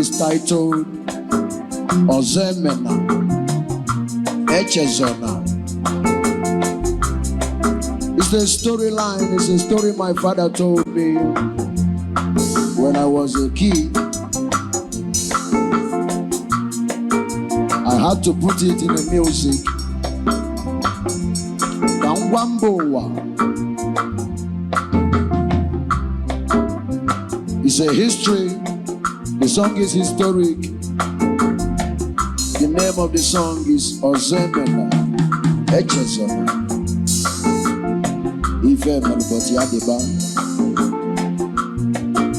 is titled Ozoemena, Echezona. It's a storyline, it's a story my father told me when I was a kid. I had to put it in the music. It's a history. The song is historic. The name of the song is Ozoemena, Echezona.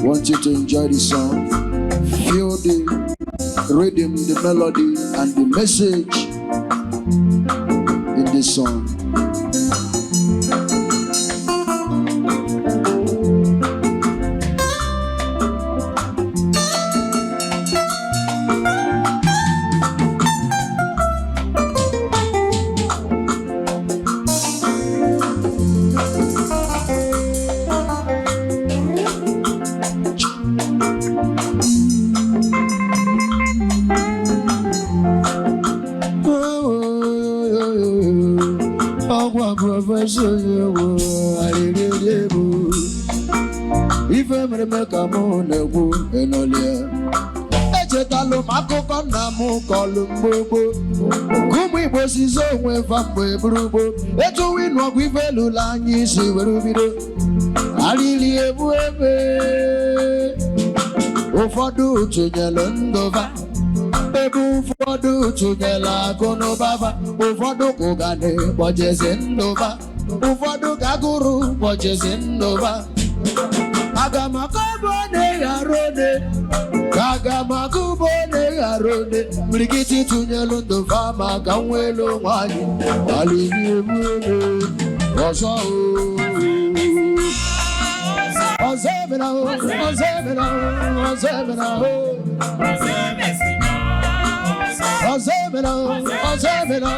Want you to enjoy the song, feel the rhythm, the melody, and the message in this song. If I'm a Macamon, a woo, and Olia. Echetalo Maco Namu, Columbo. Kumi was his own way from Brubo. Eto win what we value, Lani, see where we do. Alilia Buebe. Ofadu to Yelondova. Ebu Fodu to Yella Gonobava. Ofadu Kogane, watches in Nova. Ufọdụ gaguru bọchesi ndụba agamakabone gharone mrikiti tunyelu ndụba maka nwelu nwanyị alili emume ọzọ Ozoemena Ozoemena Ozoemena Ozoemena Ozoemena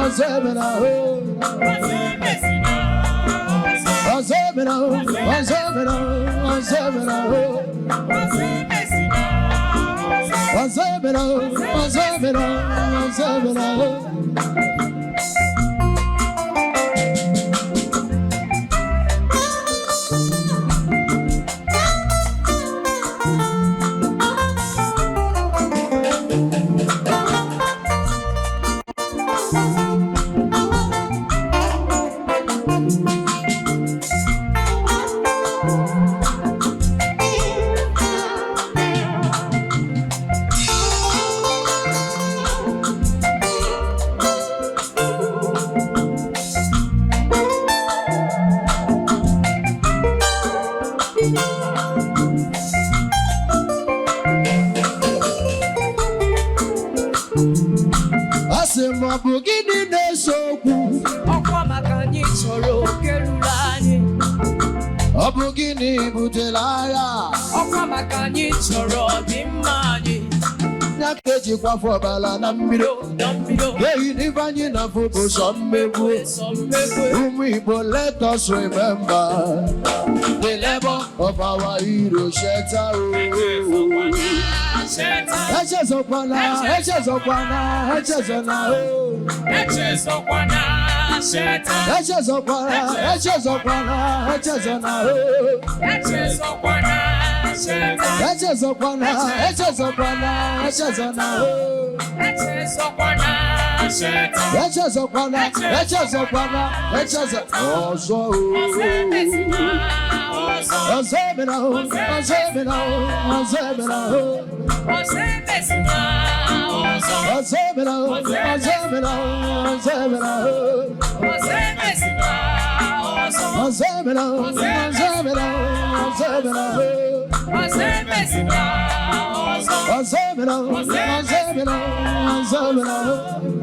Ozoemena Ozoemena, Ozoemena, Ozoemena, Ozoemena, Ozoemena, Ozoemena. Bugini nesoku okwa makani choro kerulani Obugini butelaya okwa makani choro dimani Nakeji kwa fobala na mbiro Yehi nivanyi na fuku sommebu Umibo, let us remember the labor of our hero Sheta Echezona, Echezona, Echezona, Echezona, Echezona, Echezona, Echezona, Echezona, Echezona, Echezona, Ozoemena, Ozoemena, Ozoemena, Ozoemena, Ozoemena, Ozoemena, Ozoemena, Ozoemena, Ozoemena.